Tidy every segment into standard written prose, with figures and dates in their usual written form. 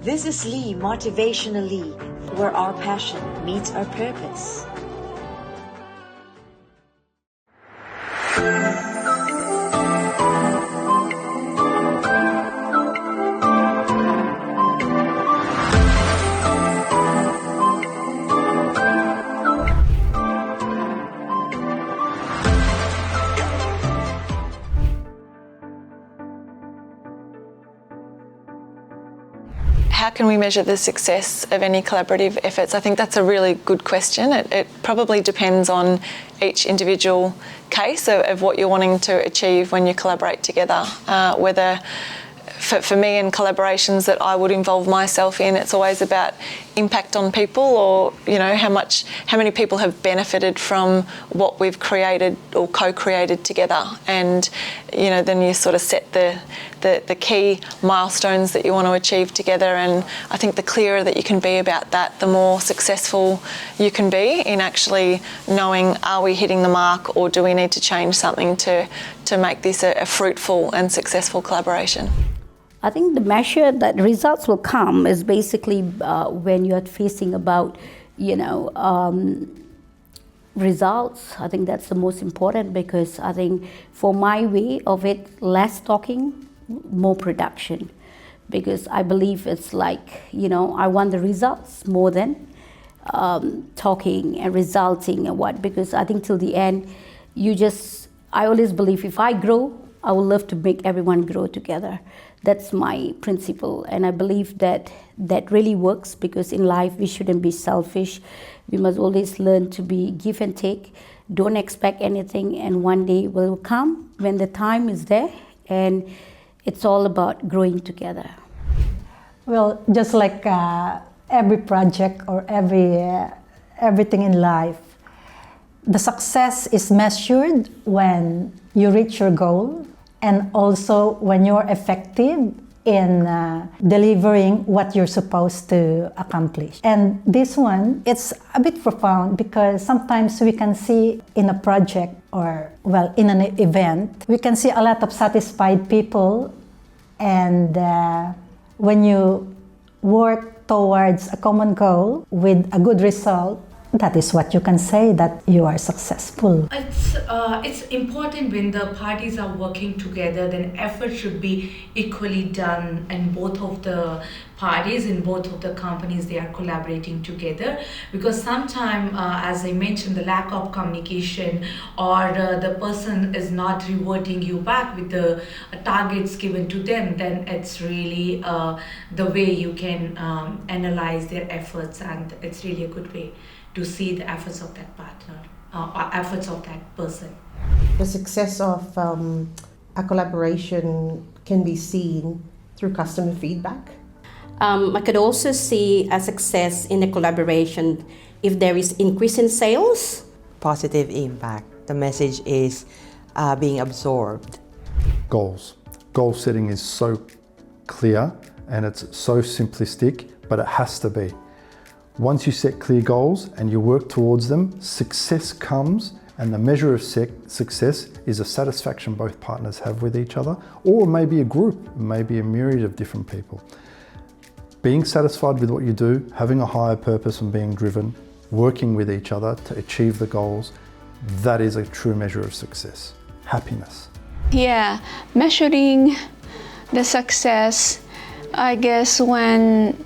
This is Lee, Motivationalee, where our passion meets our purpose. How can we measure the success of any collaborative efforts? I think that's a really good question. It probably depends on each individual case of what you're wanting to achieve when you collaborate together. Whether for me in collaborations that I would involve myself in, it's always about impact on people, or how many people have benefited from what we've created or co-created together, and then you sort of set the key milestones that you want to achieve together. And I think the clearer that you can be about that, the more successful you can be in actually knowing, are we hitting the mark, or do we need to change something to make this a fruitful and successful collaboration? I think the measure that results will come is basically when you're facing about, results. I think that's the most important, because I think for my way of it, less talking, more production. Because I believe it's like, I want the results more than talking and resulting and what. Because I think till the end, I always believe if I grow, I would love to make everyone grow together. That's my principle, and I believe that really works, because in life we shouldn't be selfish. We must always learn to be give and take. Don't expect anything, and one day will come when the time is there, and it's all about growing together. Well, just like every project or everything in life, the success is measured when you reach your goal, and also when you're effective in delivering what you're supposed to accomplish. And this one, it's a bit profound, because sometimes we can see in a project or, in an event, we can see a lot of satisfied people, and when you work towards a common goal with a good result, that is what you can say that you are successful. It's important when the parties are working together, then effort should be equally done, and both of the parties in both of the companies, they are collaborating together. Because sometimes, as I mentioned, the lack of communication, or the person is not reverting you back with the targets given to them, then it's really the way you can analyze their efforts, and it's really a good way to see the efforts of that partner, or efforts of that person. The success of a collaboration can be seen through customer feedback. I could also see a success in a collaboration if there is increase in sales. Positive impact. The message is being absorbed. Goals. Goal setting is so clear and it's so simplistic, but it has to be. Once you set clear goals and you work towards them, success comes, and the measure of success is a satisfaction both partners have with each other, or maybe a group, maybe a myriad of different people. Being satisfied with what you do, having a higher purpose and being driven, working with each other to achieve the goals, that is a true measure of success. Happiness. Yeah, measuring the success, I guess, when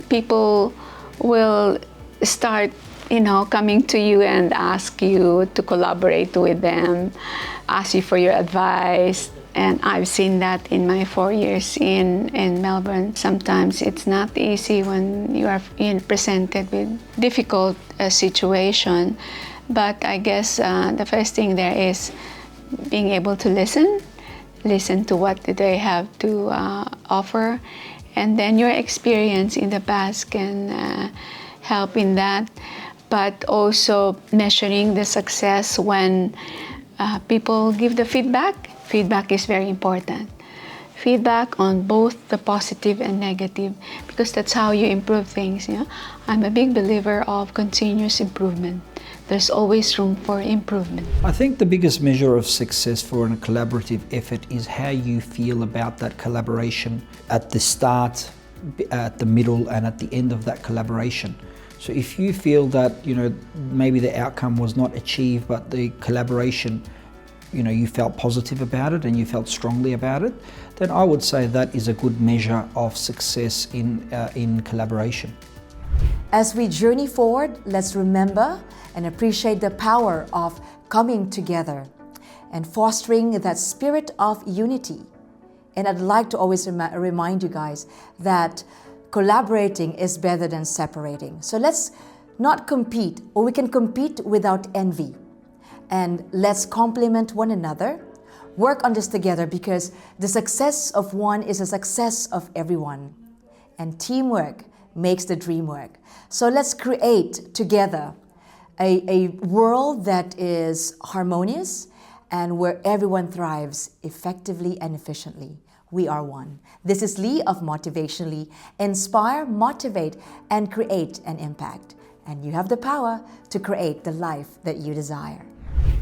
people will start, coming to you and ask you to collaborate with them, ask you for your advice. And I've seen that in my 4 years in Melbourne. Sometimes it's not easy when you are presented with difficult situation. But I guess the first thing there is being able to listen to what they have to offer. And then your experience in the past can help in that. But also measuring the success when people give the feedback. Feedback is very important. Feedback on both the positive and negative, because that's how you improve things. I'm a big believer of continuous improvement. There's always room for improvement. I think the biggest measure of success for a collaborative effort is how you feel about that collaboration at the start, at the middle and at the end of that collaboration. So if you feel that, you know, maybe the outcome was not achieved, but the collaboration, you know, you felt positive about it and you felt strongly about it, then I would say that is a good measure of success in collaboration. As we journey forward, let's remember and appreciate the power of coming together and fostering that spirit of unity. And I'd like to always remind you guys that collaborating is better than separating. So let's not compete, or we can compete without envy. And let's complement one another, work on this together, because the success of one is the success of everyone. And teamwork makes the dream work. So let's create together a world that is harmonious and where everyone thrives effectively and efficiently. We are one. This is Lee of Motivationalee. Inspire, motivate, and create an impact. And you have the power to create the life that you desire.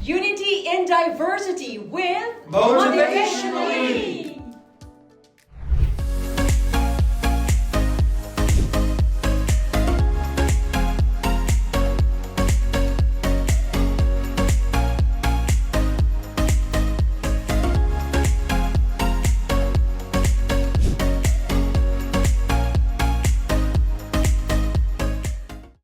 Unity in diversity with Motivationalee.